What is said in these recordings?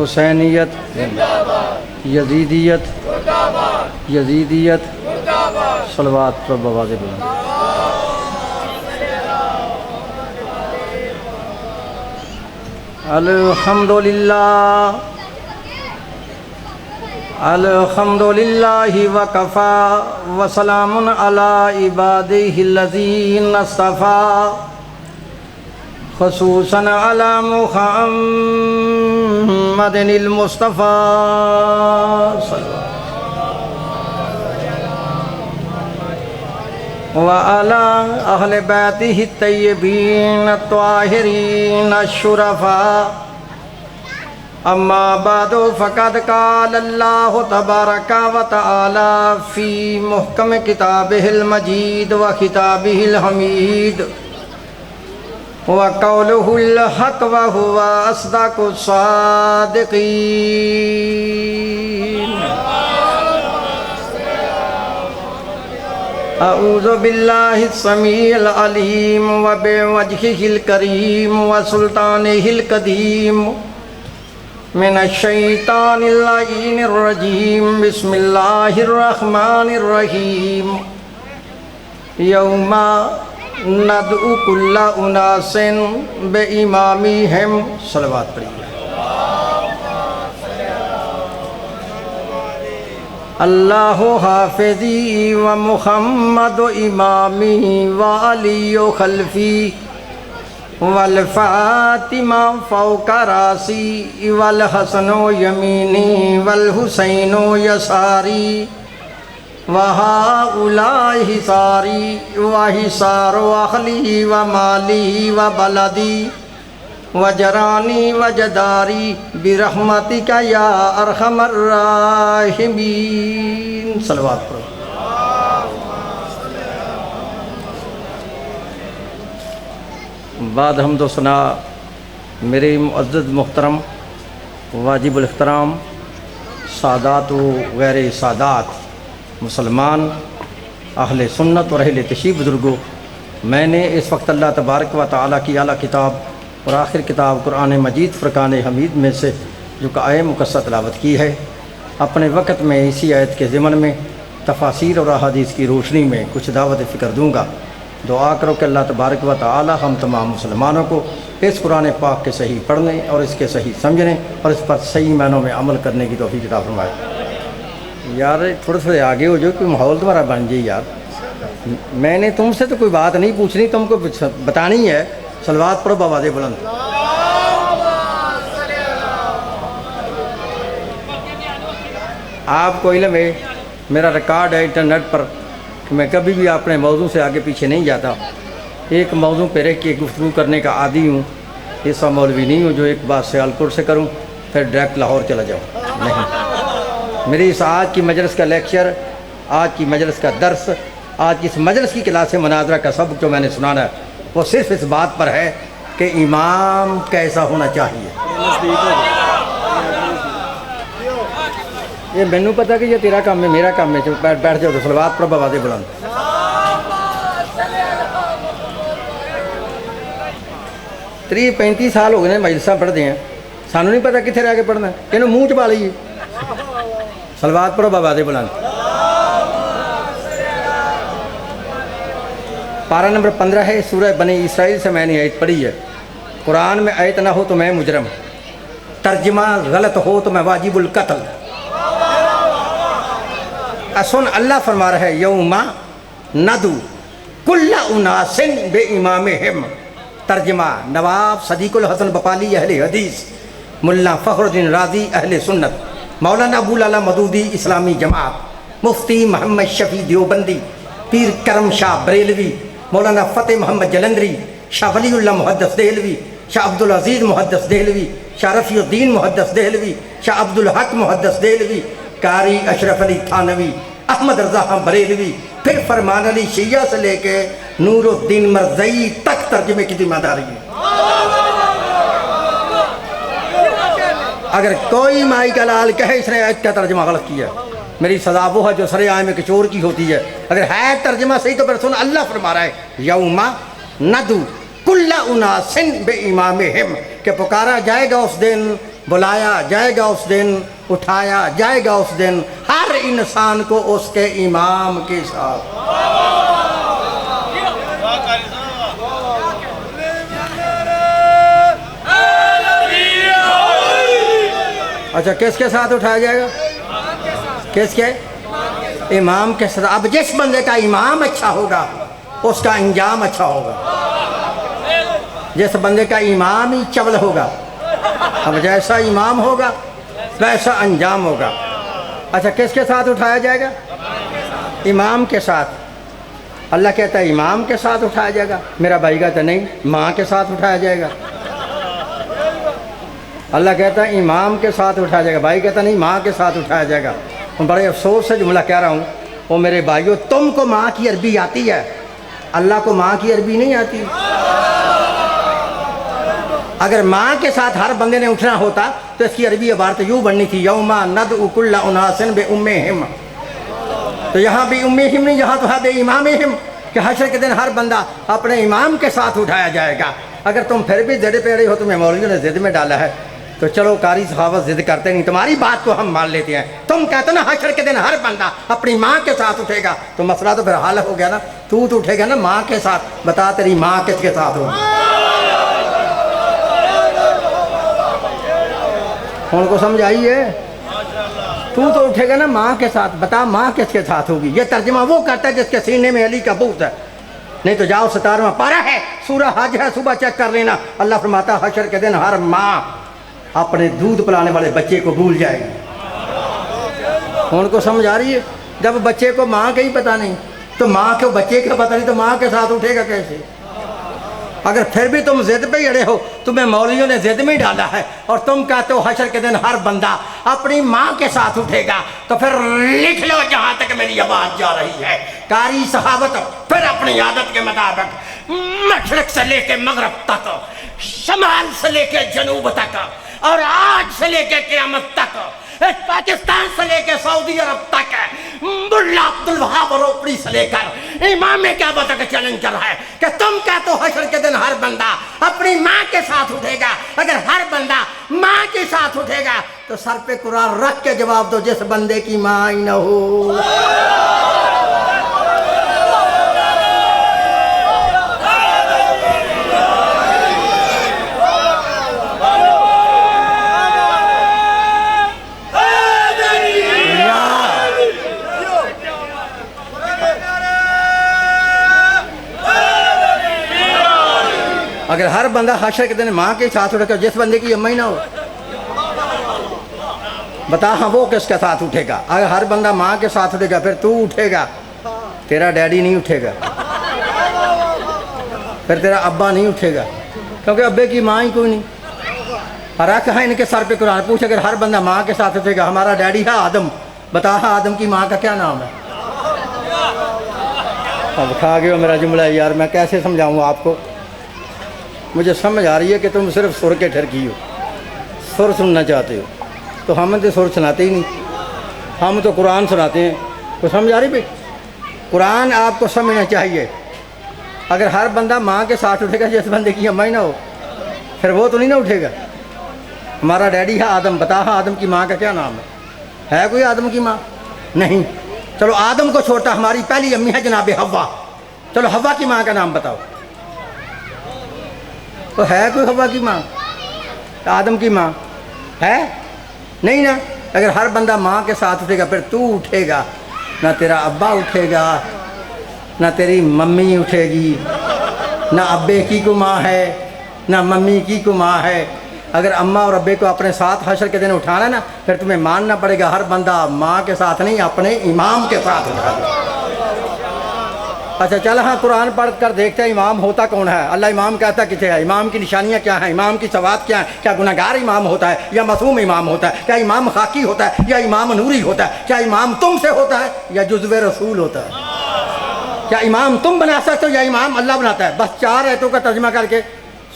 حسینیت یزیدیت یزیدیت صلوات پر بواز بلند الحمدللہ الحمدللہ وکفا وسلام علی عبادہ الذین اصطفیٰ خصوصاً علی محمد المصطفیٰ وعلی اہل بیتہ الطیبین الطاہرین الشرفاء اما بعد فقد قال اللہ تبارک و تعالی فی محکم کتابہ المجید و خطابہ الحمید وقولہ الحق وہو اصدق الصادقین اعوذ باللہ السمیع العلیم وبوجہہ الکریم وسلطانہ القدیم من الشیطان اللعین الرجیم بسم اللہ الرحمن الرحیم یوم ندعو کل اناس بامامہم صلوات پڑھیے اللہ حافظی و محمد امامی و علی خلفی والفاطمہ فوق راسی والحسن یمینی والحسین یساری وہؤلاء حصاری وحصار اہلی ومالی وبلدی وجرانی وجداری برحمتک یا ارحم الراحمین صلوات پڑھو بعد حمد و ثنا میرے معزز محترم واجب الاحترام سادات و غیر سادات مسلمان اہل سنت اور اہل تشیع بزرگوں، میں نے اس وقت اللہ تبارک و تعالیٰ کی اعلیٰ کتاب اور آخر کتاب قرآن مجید فرقان حمید میں سے جو کہ آیت مقدسہ تلاوت کی ہے، اپنے وقت میں اسی آیت کے ضمن میں تفاسیر اور احادیث کی روشنی میں کچھ دعوت فکر دوں گا۔ دعا کرو کہ اللہ تبارک و تعالی ہم تمام مسلمانوں کو اس قرآن پاک کے صحیح پڑھنے اور اس کے صحیح سمجھنے اور اس پر صحیح معنوں میں عمل کرنے کی توفیق عطا فرمائے۔ یار تھوڑے آگے ہو جو کوئی ماحول تمہارا بن جائے یار، میں نے تم سے تو کوئی بات نہیں پوچھنی، تم کو بتانی ہے۔ صلوات پڑھو بآواز بلند۔ آپ کو علم ہے، میرا ریکارڈ ہے انٹرنیٹ پر کہ میں کبھی بھی اپنے موضوع سے آگے پیچھے نہیں جاتا، ایک موضوع پہ رہ کے گفتگو کرنے کا عادی ہوں، ایسا مولوی نہیں ہوں جو ایک بات سیالکوٹ سے کروں پھر ڈائریکٹ لاہور چلا جاؤں، نہیں۔ میری اس آج کی مجلس کا لیکچر، آج کی مجلس کا درس، آج کی اس مجلس کی کلاس مناظرہ کا سبق جو میں نے سنانا ہے وہ صرف اس بات پر ہے کہ امام کیسا ہونا چاہیے۔ یہ مینوں پتہ کہ یہ تیرا کام ہے، میرا کام ہے، بیٹھ جاؤ تو صلوات پڑھو بآواز بلند۔ 35 سال ہو گئے مجلساں پڑھتے ہیں، سانوں نہیں پتہ کتنے رہ کے پڑھنا ہے، کہ منہ چ پا لئیے۔ صلوات پڑھو بآواز بلند۔ پارہ نمبر 15 ہے، سورہ بنی اسرائیل سے میں نے آیت پڑھی ہے۔ قرآن میں آیت نہ ہو تو میں مجرم، ترجمہ غلط ہو تو میں واجب القتل۔ سن اللہ فرما رہا ہے یوم ندعو کل اناس بامامہم، ترجمہ نواب صدیق الحسن بپالی اہل حدیث، ملا فخر الدین رازی اہل سنت، مولانا ابو العلا مودودی اسلامی جماعت، مفتی محمد شفیع دیوبندی، پیر کرم شاہ بریلوی، مولانا فتح محمد جلندری، شاہ ولی اللہ محدث دہلوی، شاہ عبدالعزیز محدث دہلوی، شاہ رفیع الدین محدث دہلوی، شاہ عبدالحق محدث دہلوی، قاری اشرف علی تھانوی، احمد رضا خان بریلوی، پھر فرمان علی شیعہ سے لے کے نور الدین مرزئی تک ترجمے کی ذمہ داری ہے۔ اگر کوئی مائی کا لال کہے اس نے آیت کا ترجمہ غلط کیا ہے، میری سزا وہ ہے جو سر عام میں کچور کی ہوتی ہے۔ اگر ہے ترجمہ صحیح تو پھر سن اللہ فرما رہا ہے یوم ندعو کل اناس بامامہم، کہ پکارا جائے گا اس دن بلایا جائے گا اس دن، اٹھایا جائے گا اس دن ہر انسان کو اس کے امام کے ساتھ۔ اچھا کس کے ساتھ اٹھایا جائے گا؟ کس کے؟ امام کے ساتھ۔ اب جس بندے کا امام اچھا ہوگا اس کا انجام اچھا ہوگا، جس بندے کا امام ہی چول ہوگا اب جیسا امام ہوگا ویسا انجام ہوگا۔ اچھا کس کے ساتھ اٹھایا جائے گا؟ امام کے ساتھ۔ اللہ کہتا ہے امام کے ساتھ اٹھایا جائے گا، میرا بھائی کہتا ہے نہیں ماں کے ساتھ اٹھایا جائے گا۔ اللہ کہتا ہے امام کے ساتھ اٹھایا جائے گا، بھائی کہتا نہیں ماں کے ساتھ اٹھایا جائے گا۔ بڑے افسوس سے جملہ کہہ رہا ہوں، وہ میرے بھائیو تم کو ماں کی عربی آتی ہے، اللہ کو ماں کی عربی نہیں آتی۔ اگر ماں کے ساتھ ہر بندے نے اٹھنا ہوتا تو اس کی عربی عبارت یوں بننی تھی، یوما ندعو کل اناس بامہم۔ تو یہاں بھی امہم نہیں، یہاں تو ہے بے امامہم، کہ حشر کے دن ہر بندہ اپنے امام کے ساتھ اٹھایا جائے گا۔ اگر تم پھر بھی ضد پہ رہی ہو، تمہیں مولویوں نے ضد میں ڈالا ہے، تو چلو قاری صحابہ ضد کرتے نہیں، تمہاری بات کو ہم مان لیتے ہیں۔ تم کہتے نا حشر کے دن ہر بندہ اپنی ماں کے ساتھ اٹھے گا، تو مسئلہ تو پھر حل ہو گیا نا، تو اٹھے گا نا ماں کے ساتھ۔ بتا تیری ماں کس کے ساتھ ہوگی؟ ان کو سمجھ آئی ہے؟ تو اٹھے گا نا ماں کے ساتھ، بتا ماں کس کے ساتھ ہوگی؟ یہ ترجمہ وہ کرتا ہے جس کے سینے میں علی کا بوت ہے۔ نہیں تو جاؤ 17واں پارہ ہے، سورہ حج ہے، صبح چیک کر لینا۔ اللہ فرماتا ہے حشر کے دن ہر ماں اپنے دودھ پلانے والے بچے کو بھول جائے گی۔ ان کو سمجھ آ رہی ہے؟ جب بچے کو ماں کا ہی پتہ نہیں تو ماں کو بچے کا پتہ نہیں تو ماں کے ساتھ اٹھے گا کیسے؟ اگر پھر بھی تم ضد پہ ہی اڑے ہو، تمہیں مولویوں نے ضد میں ہی ڈالا ہے، اور تم کہتے ہو حشر کے دن ہر بندہ اپنی ماں کے ساتھ اٹھے گا، تو پھر لکھ لو جہاں تک میری آواز جا رہی ہے، قاری صحابت پھر اپنی عادت کے مطابق مشرق سے لے کے مغرب تک، شمال سے لے کے جنوب تک، اور آج سے لے کے قیامت تک، پاکستان سے لے کے سعودی عرب تک، ملا عبدالوہاب روپڑی سے لے کر امام کعبہ تک چیلنج کر رہا ہے کہ تم کہتے ہو حشر کے دن ہر بندہ اپنی ماں کے ساتھ اٹھے گا۔ اگر ہر بندہ ماں کے ساتھ اٹھے گا تو سر پہ قرآن رکھ کے جواب دو، جس بندے کی ماں ہی نہ ہو۔ اگر ہر بندہ حشر کے دن ماں کے ساتھ اٹھے گا، جس بندے کی اماں ہی نہ ہو، بتا ہاں وہ کس کے ساتھ اٹھے گا؟ اگر ہر بندہ ماں کے ساتھ اٹھے گا پھر تو اٹھے گا، تیرا ڈیڈی نہیں اٹھے گا، پھر تیرا ابا نہیں اٹھے گا، کیونکہ ابے کی ماں ہی کوئی نہیں۔ اور کہاں ان کے سر پہ قرآن پوچھے اگر ہر بندہ ماں کے ساتھ اٹھے گا، ہمارا ڈیڈی ہے آدم، بتا ہاں آدم کی ماں کا کیا نام ہے؟ اب کھا گئے ہو میرا جملہ یار، میں کیسے سمجھاؤں آپ کو؟ مجھے سمجھ آ رہی ہے کہ تم صرف سر کے ٹھرکی ہو، سر سننا چاہتے ہو، تو ہم تو سر سناتے ہی نہیں، ہم تو قرآن سناتے ہیں۔ تو سمجھ آ رہی بھائی؟ قرآن آپ کو سمجھنا چاہیے۔ اگر ہر بندہ ماں کے ساتھ اٹھے گا، جس بندے کی اماں ہی نہ ہو، پھر وہ تو نہیں نہ اٹھے گا۔ ہمارا ڈیڈی ہے آدم، بتا ہاں آدم کی ماں کا کیا نام ہے کوئی آدم کی ماں؟ نہیں۔ چلو آدم کو چھوڑتا، ہماری پہلی امی ہے جناب حوا، چلو حوا کی ماں کا نام بتاؤ، تو ہے کوئی حوا کی ماں؟ آدم کی ماں ہے نہیں نا۔ اگر ہر بندہ ماں کے ساتھ اٹھے گا پھر تو اٹھے گا، نہ تیرا ابا اٹھے گا، نہ تیری ممی اٹھے گی، نہ ابے کی کو ماں ہے نہ ممی کی کو ماں ہے۔ اگر اماں اور ابے کو اپنے ساتھ حشر کے دن اٹھانا نا، پھر تمہیں ماننا پڑے گا ہر بندہ ماں کے ساتھ نہیں اپنے امام کے ساتھ اٹھا دے۔ اچھا چل ہاں قرآن پڑھ کر دیکھتے ہیں امام ہوتا کون ہے۔ اللہ امام کہتا کسے ہے؟ امام کی نشانیاں کیا ہیں؟ امام کی صفات کیا ہیں؟ کیا گناہگار امام ہوتا ہے یا معصوم امام ہوتا ہے؟ کیا امام خاکی ہوتا ہے یا امام نوری ہوتا ہے؟ کیا امام تم سے ہوتا ہے یا جزو رسول ہوتا ہے؟ کیا امام تم بنا سکتے ہو یا امام اللہ بناتا ہے؟ بس 4 آیتوں کا ترجمہ کر کے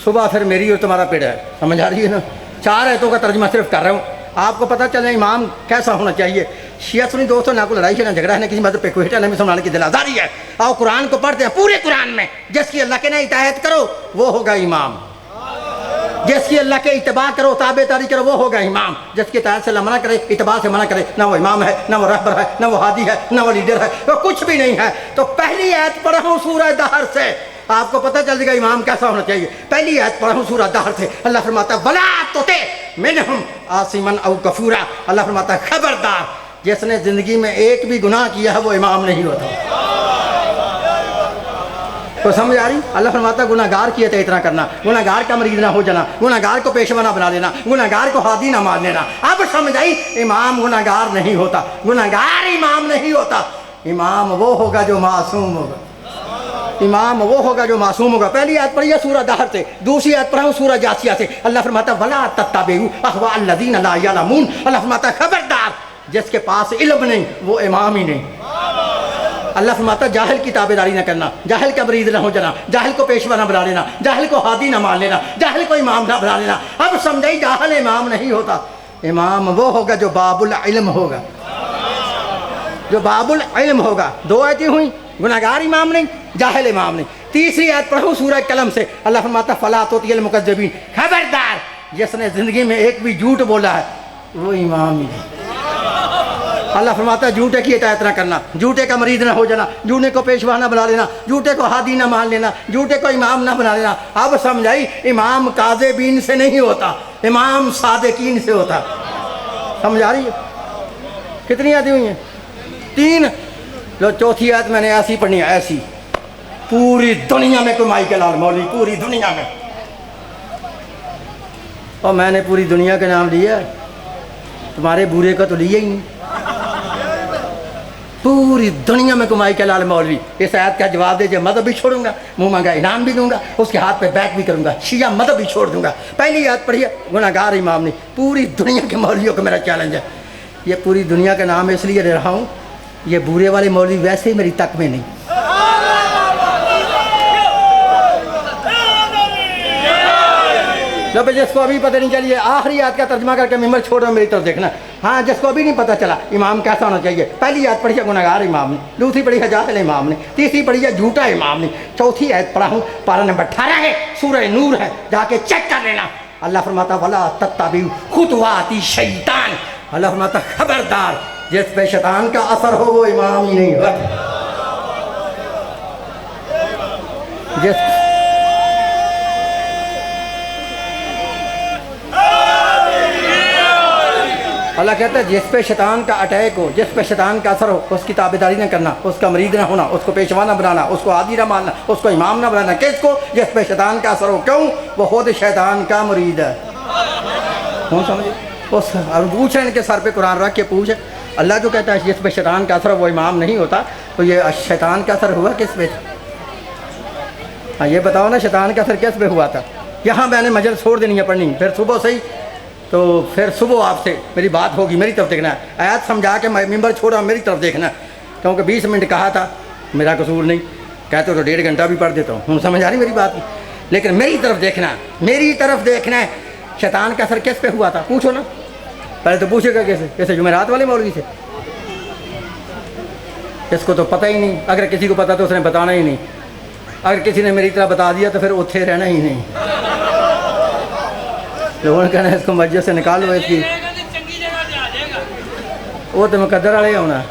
صبح پھر میری اور تمہارا پیڑ ہے، سمجھ آ رہی ہے نا؟ 4 آیتوں کا ترجمہ صرف کر رہا ہوں، آپ کو پتہ چلے امام کیسا ہونا چاہیے۔ شیعہ سنی دوستوں، نہ کوئی لڑائی ہے نہ جھگڑا ہے، نہ کسی مذہب پہ کوئی ہٹ ہے، نہ مسلمان کی دل آزاری ہے۔ آؤ قرآن کو پڑھتے ہیں، پورے قرآن میں جس کی اللہ کے نے ہدایت کرو وہ ہوگا امام۔ جس کی اللہ کے اتباع کرو تابع داری کرو وہ ہوگا امام. جس کی اطاعت سے اللہ منع کرے اتباع سے منع کرے نہ وہ امام ہے نہ وہ رہبر ہے نہ وہ ہادی ہے نہ وہ لیڈر ہے, وہ کچھ بھی نہیں ہے. تو پہلی آیت پڑھا ہوں سورہ دہر سے, آپ کو پتہ چل جائے گا امام کیسا ہونا چاہیے. پہلی آیت پڑھا ہوں سورہ دہر سے, اللہ فرماتا ہے وَلَا تُطِعْ مِنْهُمْ آثِمًا أَوْ كَفُورًا. اللہ فرماتا ہے خبردار جس نے زندگی میں ایک بھی گناہ کیا ہے وہ امام نہیں ہوتا. تو سمجھ آ رہی؟ اللہ فرماتا ہے گناہ گار کیے تھے اتنا کرنا, گناہ گار کا مرید نہ ہو جانا, گناہ گار کو پیشوا نہ بنا لینا, گناہ گار کو ہادی نہ مان لینا. اب سمجھ آئی, امام گناہ گار نہیں ہوتا, گناہ گار امام نہیں ہوتا. امام وہ ہوگا جو معصوم ہوگا, امام وہ ہوگا جو معصوم ہوگا. پہلی آیت پڑھی ہے سورہ دہر سے, دوسری آیت پڑھا ہوں سورہ جاسیہ سے. اللہ فرماتا ہے وَلَا تَتَّبِعُوا أَهْوَاءَ الَّذِينَ لَا يَعْلَمُونَ. اللہ فرماتا ہے خبردار جس کے پاس علم نہیں وہ امام ہی نہیں. اللہ فرماتا ہے جاہل کی تابعداری نہ کرنا, جاہل کا مرید نہ ہو جانا, جاہل کو پیشوا نہ بنا لینا, جاہل کو ہادی نہ مان لینا, جاہل کو امام نہ بنا لینا. اب سمجھائی جاہل امام نہیں ہوتا, امام وہ ہوگا جو باب العلم ہوگا, جو باب العلم ہوگا. دو آیتیں ہوئیں, گناہ گار امام نہیں, جاہل امام نہیں. تیسری آیت پڑھوں سورہ قلم سے, اللہ فرماتا فَلَا تُطِعِ الْمُكَذِّبِينَ. خبردار جس نے زندگی میں ایک بھی جھوٹ بولا ہے وہ امام ہی نہیں. اللہ فرماتا ہے جھوٹے کی اطاعت نہ کرنا, جھوٹے کا مرید نہ ہو جانا, جھوٹے کو پیشوا نہ بنا لینا, جھوٹے کو ہادی نہ مان لینا, جھوٹے کو امام نہ بنا لینا. اب سمجھائی امام کاذبین سے نہیں ہوتا, امام صادقین سے ہوتا. سمجھ آ رہی ہے؟ کتنی آیتیں ہوئی ہیں؟ 3. لو چوتھی آیت میں نے ایسی پڑھنی ہے, ایسی. پوری دنیا میں کوئی مائی کے لال مولوی, پوری دنیا میں, اور میں نے پوری دنیا کا نام لیا, تمہارے بورے کا تو لیا ہی نہیں. پوری دنیا میں کمائی کے لال مولوی. اس آیت کا جواب دے جو مذہب بھی چھوڑوں گا, منہ مانگا انعام بھی دوں گا, اس کے ہاتھ پہ بیک بھی کروں گا, شیعہ مذہب بھی چھوڑ دوں گا. پہلی آیت پڑھی ہے گناہ گار امام نہیں. پوری دنیا کے مولویوں کا میرا چیلنج ہے. یہ پوری دنیا کا نام اس لیے لے رہا ہوں, یہ بورے والے مولوی ویسے ہی میری تک میں نہیں. جب جس کو ابھی پتہ نہیں چلی, آخری آیت کا ترجمہ کر کے ممبر چھوڑ رہا ہوں, میری طرف دیکھنا. ہاں جس کو ابھی نہیں پتہ چلا امام کیسا ہونا چاہیے, پہلی آیت پڑھی ہے گناہ گار امام نے, دوسری پڑھی ہے جاہل امام نے, تیسری پڑھی ہے جھوٹا امام نے, چوتھی آیت پڑھا ہوں پارہ نمبر 18 ہے, سورہ نور ہے, جا کے چیک کر لینا. اللہ فرماتا وَلَا تَتَّبِعُوا خُطُوَاتِ الشَّیطان. اللہ فرماتا خبردار جس پہ شیطان کا اثر ہو وہ امام ہی نہیں ہوتا. جس اللہ کہتا ہے جس پہ شیطان کا اٹیک ہو, جس پہ شیطان کا اثر ہو, اس کی تابعداری نہ کرنا, اس کا مرید نہ ہونا, اس کو پیشوا نہ بنانا, اس کو عادی نہ ماننا, اس کو امام نہ بنانا. کس کو؟ جس پہ شیطان کا اثر ہو. کیوں؟ وہ خود شیطان کا مرید ہے. کون سمجھے؟ اس پوچھیں ان کے سر پہ قرآن رکھ کے پوچھیں. اللہ جو کہتا ہے جس پہ شیطان کا اثر ہو وہ امام نہیں ہوتا, تو یہ شیطان کا اثر ہوا کس پہ تھا؟ ہاں یہ بتاؤ نا, شیطان کا اثر کس پہ ہوا تھا؟ یہاں میں نے مجلس چھوڑ دینی ہے پڑھنی, پھر صبح سے ہی, تو پھر صبح آپ سے میری بات ہوگی, میری طرف دیکھنا ہے. آیات سمجھا کے میں ممبر چھوڑا, میری طرف دیکھنا ہے. کیونکہ 20 منٹ کہا تھا, میرا قصور نہیں, کہتے تو 1.5 گھنٹہ بھی پڑھ دیتا ہوں. ہوں سمجھ آ رہی میری بات کی؟ لیکن میری طرف دیکھنا ہے, میری طرف دیکھنا ہے. شیطان کا اثر کس پہ ہوا تھا پوچھو نا. پہلے تو پوچھے گا کیسے جمعرات والے مولوی سے. اس کو تو پتہ ہی نہیں, اگر کسی کو پتہ تو اس نے بتانا ہی نہیں, اگر کسی نے میری طرح بتا دیا تو پھر اتھے رہنا ہی نہیں. لوگوں نے کہنا ہے اس کو مسجد سے نکالو, اس کی وہ تو مقدر والے ہونا,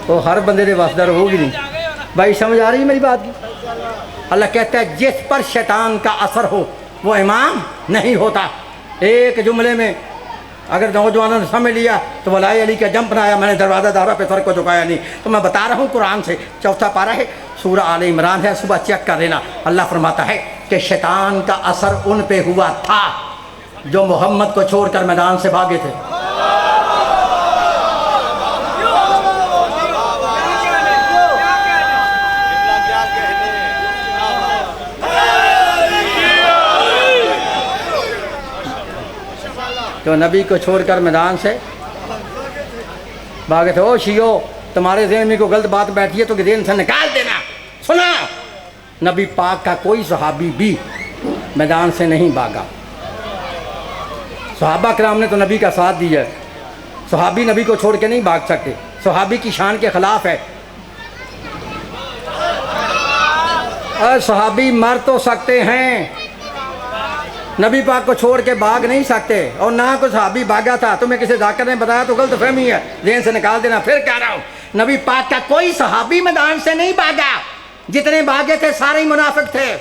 وہ ہر بندے دے واسدار ہوگی نہیں. بھائی سمجھ آ رہی ہے میری بات کی؟ اللہ کہتا ہے جس پر شیطان کا اثر ہو وہ امام نہیں ہوتا. ایک جملے میں اگر نوجوانوں نے سمجھ لیا تو ولاء علی کا جمپ نہ آیا, میں نے دروازہ دارہ پہ سر کو جھکایا نہیں. تو میں بتا رہا ہوں قرآن سے, 4 پارہ ہے, سورہ آل عمران ہے, صبح چیک کر لینا. اللہ فرماتا ہے کہ شیطان کا اثر ان پہ ہوا تھا جو محمد کو چھوڑ کر میدان سے بھاگے تھے. جو نبی کو چھوڑ کر میدان سے بھاگے تھے. او شیعو, تمہارے ذہن میں کوئی غلط بات بیٹھی ہے تو کہ ذہن سے نکال دینا. سنا, نبی پاک کا کوئی صحابی بھی میدان سے نہیں بھاگا. صحابہ کرام نے تو نبی کا ساتھ دیا, صحابی نبی کو چھوڑ کے نہیں بھاگ سکتے, صحابی کی شان کے خلاف ہے. صحابی مر تو سکتے ہیں نبی پاک کو چھوڑ کے بھاگ نہیں سکتے، اور نہ کوئی صحابی بھاگا تھا۔ تمہیں کسی ذاکر نے بتایا تو غلط فہمی ہے، ذہن سے نکال دینا۔ پھر کہہ رہا ہوں نبی پاک کا کوئی صحابی میدان سے نہیں بھاگا، جتنے بھاگے تھے سارے ہی منافق تھے۔